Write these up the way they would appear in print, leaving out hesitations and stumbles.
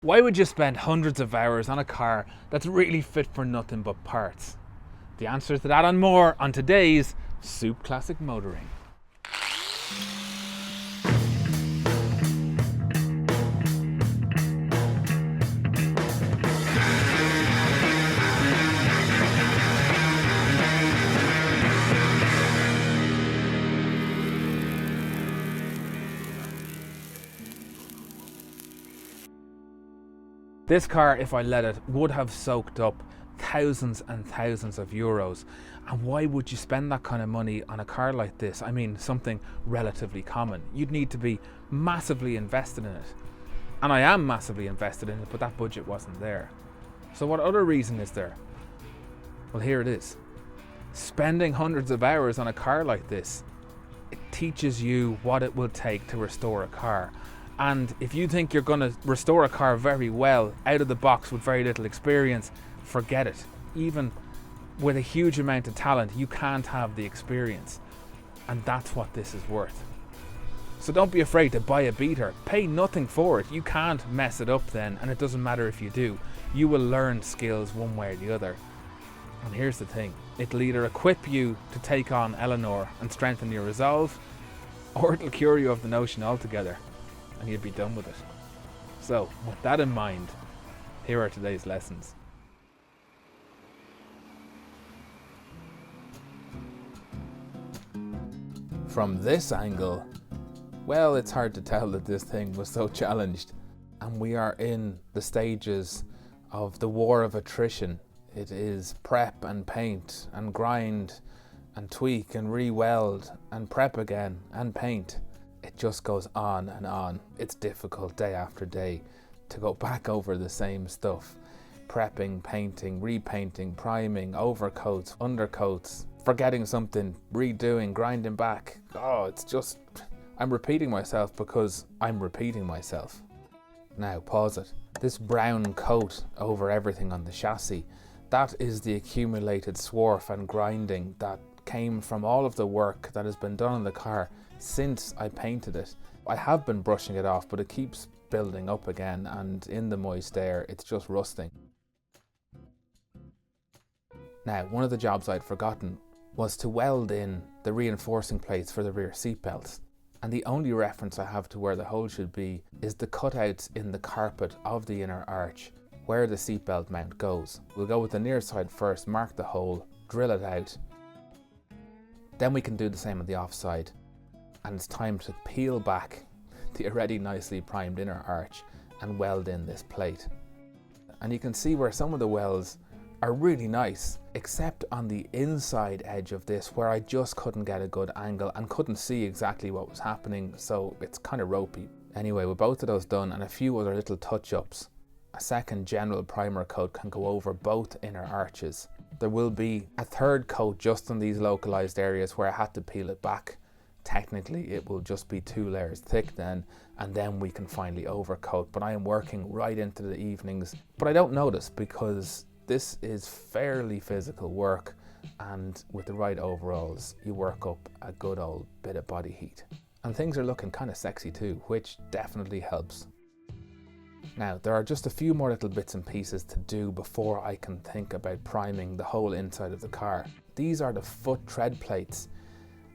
Why would you spend hundreds of hours on a car that's really fit for nothing but parts? The answers to that and more on today's Soup Classic Motoring. This car, if I let it, would have soaked up thousands and thousands of euros. And why would you spend that kind of money on a car like this? I mean, something relatively common. You'd need to be massively invested in it. And I am massively invested in it, but that budget wasn't there. So what other reason is there? Well, here it is. Spending hundreds of hours on a car like this, it teaches you what it will take to restore a car. And if you think you're going to restore a car very well, out of the box with very little experience, forget it. Even with a huge amount of talent, you can't have the experience. And that's what this is worth. So don't be afraid to buy a beater. Pay nothing for it. You can't mess it up then, and it doesn't matter if you do. You will learn skills one way or the other. And here's the thing. It'll either equip you to take on Eleanor and strengthen your resolve, or it'll cure you of the notion altogether. And you'd be done with it. So, with that in mind, here are today's lessons. From this angle, well, it's hard to tell that this thing was so challenged. And we are in the stages of the war of attrition. It is prep and paint and grind and tweak and re-weld and prep again and paint. It just goes on and on. It's difficult day after day to go back over the same stuff. Prepping, painting, repainting, priming, overcoats, undercoats, forgetting something, redoing, grinding back. Oh, it's just, I'm repeating myself because I'm repeating myself. Now, pause it. This brown coat over everything on the chassis, that is the accumulated swarf and grinding that came from all of the work that has been done on the car since I painted it. I have been brushing it off, but it keeps building up again, and in the moist air it's just rusting. Now, one of the jobs I'd forgotten was to weld in the reinforcing plates for the rear seat belts, and the only reference I have to where the hole should be is the cutouts in the carpet of the inner arch where the seatbelt mount goes. We'll go with the near side first, mark the hole, drill it out, then we can do the same on the offside. And it's time to peel back the already nicely primed inner arch and weld in this plate. And you can see where some of the welds are really nice, except on the inside edge of this where I just couldn't get a good angle and couldn't see exactly what was happening, so it's kind of ropey. Anyway, with both of those done and a few other little touch-ups, a second general primer coat can go over both inner arches. There will be a third coat just on these localized areas where I had to peel it back. Technically it will just be 2 layers thick then, and then we can finally overcoat, but I am working right into the evenings. But I don't notice because this is fairly physical work, and with the right overalls you work up a good old bit of body heat. And things are looking kind of sexy too, which definitely helps. Now, there are just a few more little bits and pieces to do before I can think about priming the whole inside of the car. These are the foot tread plates,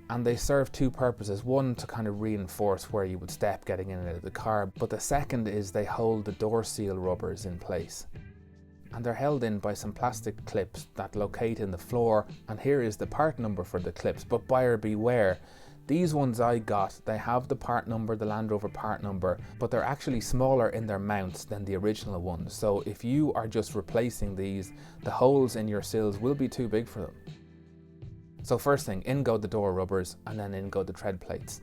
and they serve two purposes. One, to kind of reinforce where you would step getting in and out of the car, but the second is they hold the door seal rubbers in place. And they're held in by some plastic clips that locate in the floor, and here is the part number for the clips, but buyer beware. These ones I got, they have the part number, the Land Rover part number, but they're actually smaller in their mounts than the original ones. So if you are just replacing these, the holes in your sills will be too big for them. So first thing, in go the door rubbers, and then in go the tread plates,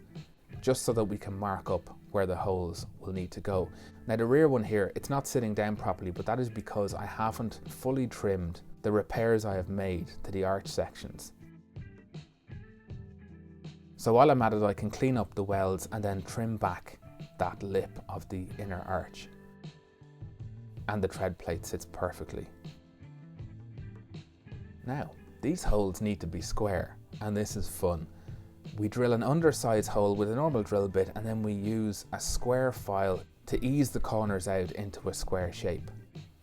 just so that we can mark up where the holes will need to go. Now the rear one here, it's not sitting down properly, but that is because I haven't fully trimmed the repairs I have made to the arch sections. So while I'm at it, I can clean up the welds and then trim back that lip of the inner arch. And the tread plate sits perfectly. Now, these holes need to be square, and this is fun. We drill an undersize hole with a normal drill bit, and then we use a square file to ease the corners out into a square shape.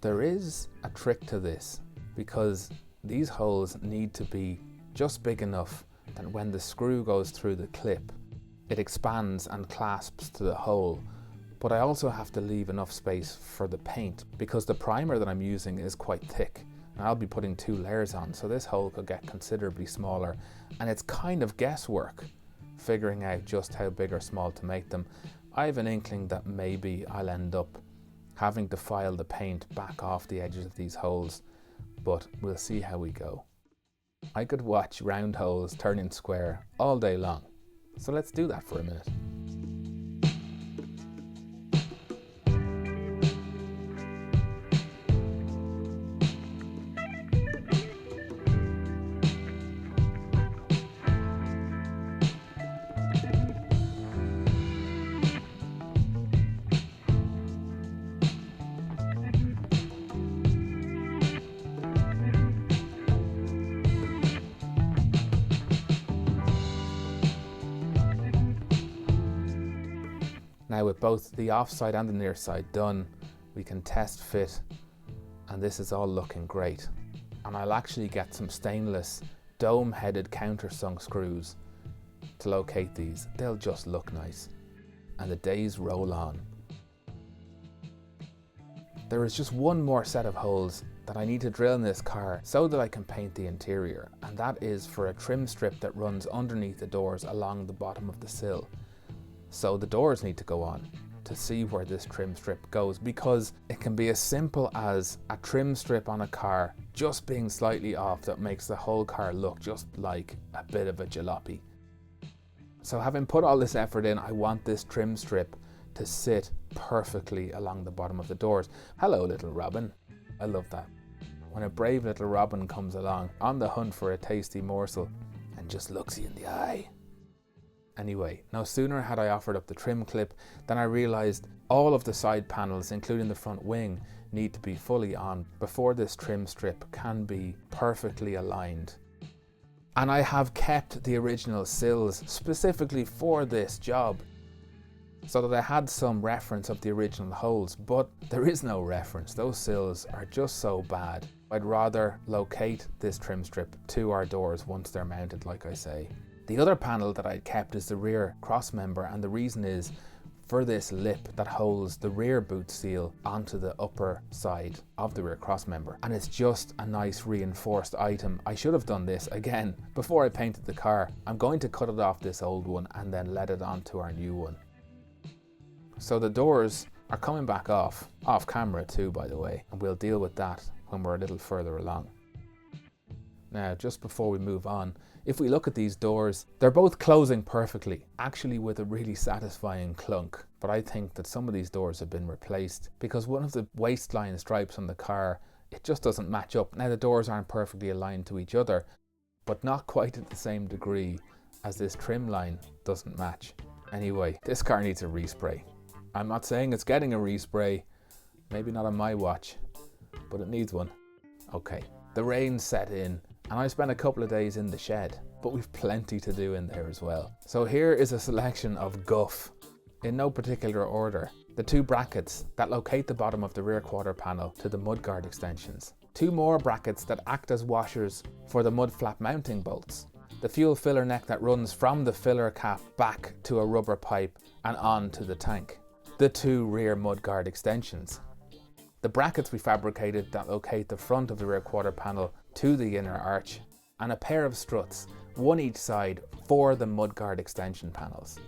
There is a trick to this, because these holes need to be just big enough that when the screw goes through the clip, it expands and clasps to the hole. But I also have to leave enough space for the paint, because the primer that I'm using is quite thick and I'll be putting 2 layers on, so this hole could get considerably smaller, and it's kind of guesswork figuring out just how big or small to make them. I have an inkling that maybe I'll end up having to file the paint back off the edges of these holes, but we'll see how we go. I could watch round holes turning square all day long, so let's do that for a minute. Now with both the offside and the near side done, we can test fit, and this is all looking great. And I'll actually get some stainless dome-headed countersunk screws to locate these. They'll just look nice. And the days roll on. There is just one more set of holes that I need to drill in this car so that I can paint the interior, and that is for a trim strip that runs underneath the doors along the bottom of the sill. So the doors need to go on to see where this trim strip goes, because it can be as simple as a trim strip on a car just being slightly off that makes the whole car look just like a bit of a jalopy. So having put all this effort in, I want this trim strip to sit perfectly along the bottom of the doors. Hello, little robin. I love that. When a brave little robin comes along on the hunt for a tasty morsel and just looks you in the eye. Anyway, no sooner had I offered up the trim clip than I realised all of the side panels, including the front wing, need to be fully on before this trim strip can be perfectly aligned. And I have kept the original sills specifically for this job, so that I had some reference of the original holes, but there is no reference. Those sills are just so bad. I'd rather locate this trim strip to our doors once they're mounted, like I say. The other panel that I'd kept is the rear cross member, and the reason is for this lip that holds the rear boot seal onto the upper side of the rear cross member. And it's just a nice reinforced item. I should have done this again before I painted the car. I'm going to cut it off this old one and then let it onto our new one. So the doors are coming back off camera too, by the way, and we'll deal with that when we're a little further along. Now, just before we move on, if we look at these doors, they're both closing perfectly, actually with a really satisfying clunk. But I think that some of these doors have been replaced because one of the waistline stripes on the car, it just doesn't match up. Now the doors aren't perfectly aligned to each other, but not quite at the same degree as this trim line doesn't match. Anyway, this car needs a respray. I'm not saying it's getting a respray, maybe not on my watch, but it needs one. Okay, the rain set in, and I spent a couple of days in the shed, but we've plenty to do in there as well. So here is a selection of guff, in no particular order. The 2 brackets that locate the bottom of the rear quarter panel to the mudguard extensions. 2 more brackets that act as washers for the mud flap mounting bolts. The fuel filler neck that runs from the filler cap back to a rubber pipe and on to the tank. The 2 rear mudguard extensions. The brackets we fabricated that locate the front of the rear quarter panel to the inner arch, and a pair of struts, one each side, for the mudguard extension panels.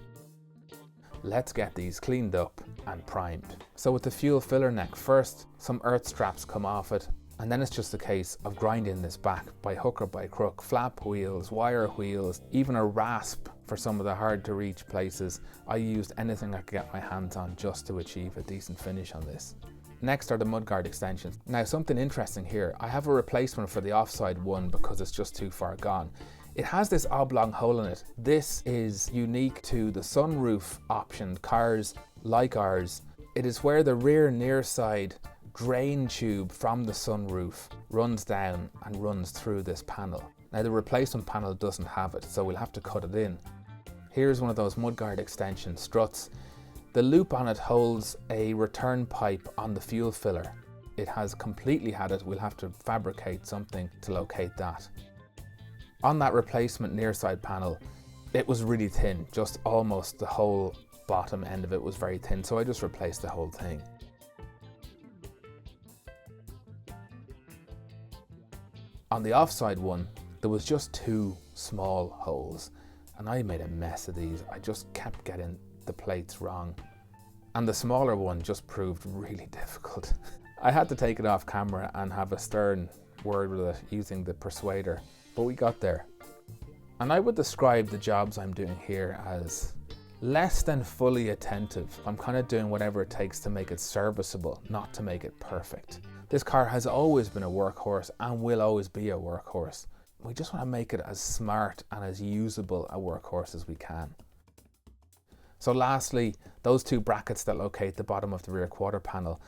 Let's get these cleaned up and primed. So with the fuel filler neck, first some earth straps come off it, and then it's just a case of grinding this back by hook or by crook, flap wheels, wire wheels, even a rasp for some of the hard to reach places. I used anything I could get my hands on just to achieve a decent finish on this. Next are the mudguard extensions. Now something interesting here, I have a replacement for the offside one because it's just too far gone. It has this oblong hole in it. This is unique to the sunroof optioned cars like ours. It is where the rear near side drain tube from the sunroof runs down and runs through this panel. Now the replacement panel doesn't have it, so we'll have to cut it in. Here's one of those mudguard extension struts. The loop on it holds a return pipe on the fuel filler. It has completely had it. We'll have to fabricate something to locate that. On that replacement near side panel, it was really thin, just almost the whole bottom end of it was very thin, so I just replaced the whole thing. On the offside one, there was just 2 small holes, and I made a mess of these. I just kept getting the plates wrong, and the smaller one just proved really difficult. I had to take it off camera and have a stern word with it using the persuader, but we got there. And I would describe the jobs I'm doing here as less than fully attentive. I'm kind of doing whatever it takes to make it serviceable, not to make it perfect. This car has always been a workhorse and will always be a workhorse. We just want to make it as smart and as usable a workhorse as we can. So lastly, those 2 brackets that locate the bottom of the rear quarter panel.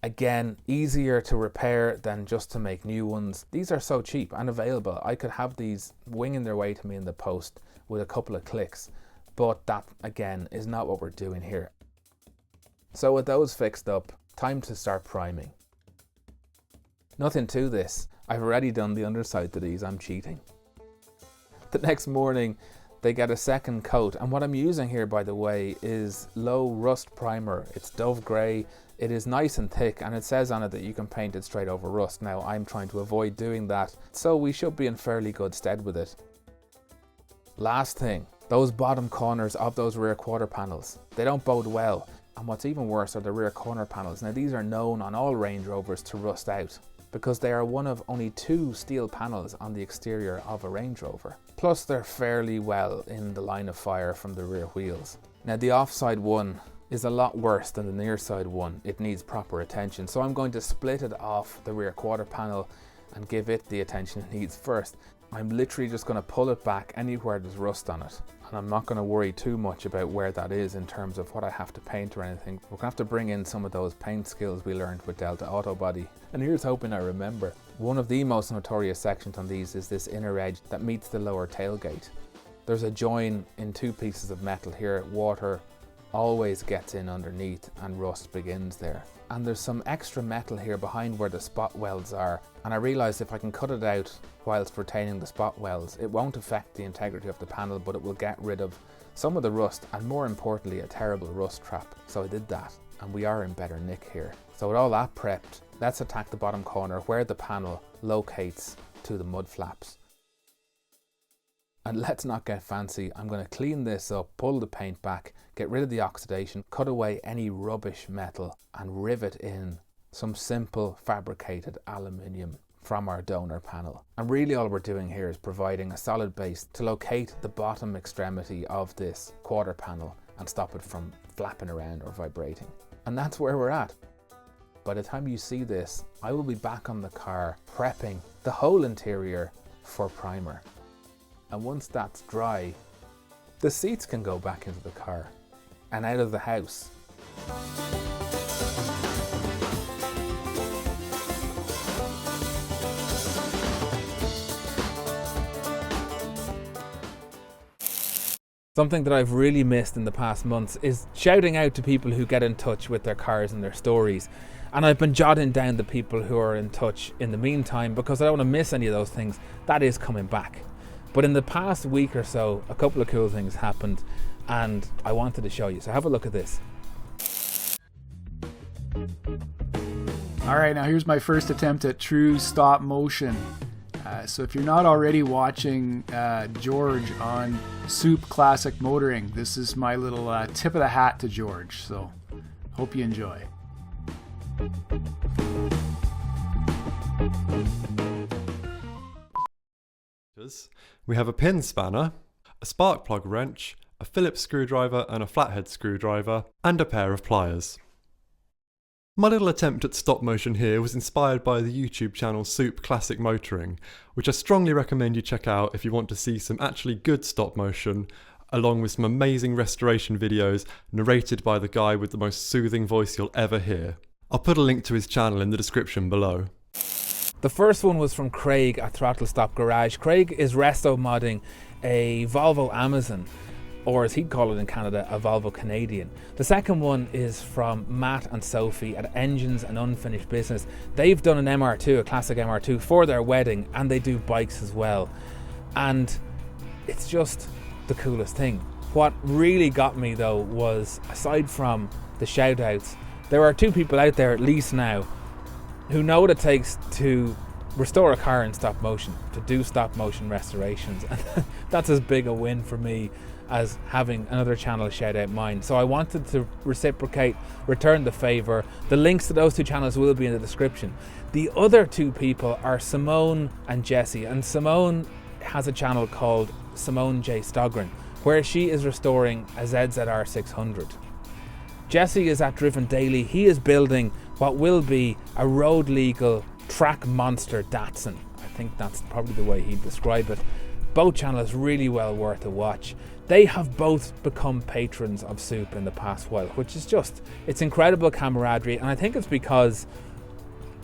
Again, easier to repair than just to make new ones. These are so cheap and available. I could have these winging their way to me in the post with a couple of clicks, but that again is not what we're doing here. So with those fixed up, time to start priming. Nothing to this. I've already done the underside to these. I'm cheating. The next morning, they get a second coat, and what I'm using here, by the way, is low rust primer. It's Dove Grey. It is nice and thick, and it says on it that you can paint it straight over rust. Now, I'm trying to avoid doing that, so we should be in fairly good stead with it. Last thing, those bottom corners of those rear quarter panels, they don't bode well. And what's even worse are the rear corner panels. Now, these are known on all Range Rovers to rust out, because they are one of only 2 steel panels on the exterior of a Range Rover. Plus, they're fairly well in the line of fire from the rear wheels. Now, the offside one is a lot worse than the near side one. It needs proper attention. So I'm going to split it off the rear quarter panel and give it the attention it needs first. I'm literally just going to pull it back anywhere there's rust on it. And I'm not going to worry too much about where that is in terms of what I have to paint or anything. We're going to have to bring in some of those paint skills we learned with Delta Auto Body. And here's hoping I remember. One of the most notorious sections on these is this inner edge that meets the lower tailgate. There's a join in 2 pieces of metal here. Water always gets in underneath and rust begins there. And there's some extra metal here behind where the spot welds are, and I realised if I can cut it out whilst retaining the spot welds, it won't affect the integrity of the panel, but it will get rid of some of the rust and, more importantly, a terrible rust trap. So I did that, and we are in better nick here. So with all that prepped, let's attack the bottom corner where the panel locates to the mud flaps. And let's not get fancy. I'm going to clean this up, pull the paint back, get rid of the oxidation, cut away any rubbish metal, and rivet in some simple fabricated aluminium from our donor panel. And really all we're doing here is providing a solid base to locate the bottom extremity of this quarter panel and stop it from flapping around or vibrating. And that's where we're at. By the time you see this, I will be back on the car prepping the whole interior for primer. And once that's dry, the seats can go back into the car and out of the house. Something that I've really missed in the past months is shouting out to people who get in touch with their cars and their stories. And I've been jotting down the people who are in touch in the meantime because I don't want to miss any of those things. That is coming back. But in the past week or so, a couple of cool things happened and I wanted to show you. So have a look at this. All right, now here's my first attempt at true stop motion. So if you're not already watching George on Soup Classic Motoring, this is my little tip of the hat to George. So hope you enjoy. We have a pin spanner, a spark plug wrench, a Phillips screwdriver and a flathead screwdriver, and a pair of pliers. My little attempt at stop motion here was inspired by the YouTube channel Soup Classic Motoring, which I strongly recommend you check out if you want to see some actually good stop motion, along with some amazing restoration videos narrated by the guy with the most soothing voice you'll ever hear. I'll put a link to his channel in the description below. The first one was from Craig at Throttle Stop Garage. Craig is resto modding a Volvo Amazon, or as he'd call it in Canada, a Volvo Canadian. The second one is from Matt and Sophie at Engines and Unfinished Business. They've done an MR2, a classic MR2, for their wedding, and they do bikes as well. And it's just the coolest thing. What really got me though was, aside from the shout-outs, there are 2 people out there at least now who know what it takes to restore a car in stop motion, to do stop motion restorations. And that's as big a win for me as having another channel shout out mine. So I wanted to reciprocate, return the favour. The links to those 2 channels will be in the description. The other 2 people are Simone and Jessie, and Simone has a channel called Simone J. Stogren, where she is restoring a ZZR 600. Jesse is at Driven Daily. He is building what will be a road legal track monster Datsun. I think that's probably the way he'd describe it. Both channels really well worth a watch. They have both become patrons of Soup in the past while, which is just, it's incredible camaraderie. And I think it's because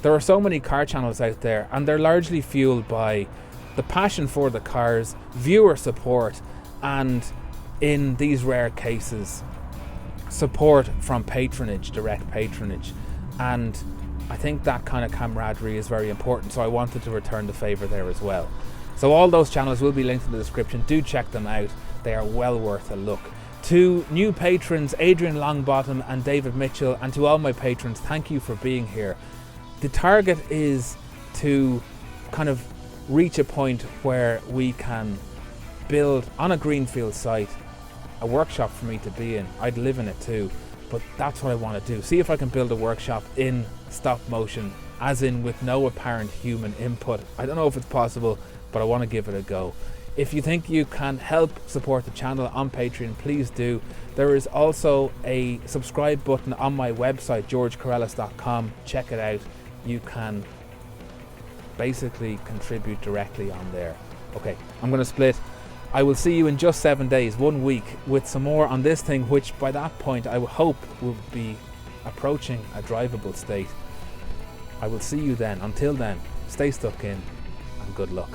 there are so many car channels out there, and they're largely fueled by the passion for the cars, viewer support, and in these rare cases, support from patronage, direct patronage. And I think that kind of camaraderie is very important, so I wanted to return the favour there as well. So all those channels will be linked in the description. Do check them out. They are well worth a look. To new patrons, Adrian Longbottom and David Mitchell, and to all my patrons, thank you for being here. The target is to kind of reach a point where we can build on a greenfield site a workshop for me to be in. I'd live in it too, but that's what I want to do. See if I can build a workshop in stop motion, as in with no apparent human input. I don't know if it's possible, but I want to give it a go. If you think you can help support the channel on Patreon, please do. There is also a subscribe button on my website, georgecorellis.com. Check it out. You can basically contribute directly on there. Okay, I'm going to split. I will see you in just 7 days, 1 week, with some more on this thing, which by that point I hope will be approaching a drivable state. I will see you then. Until then, stay stuck in, and good luck.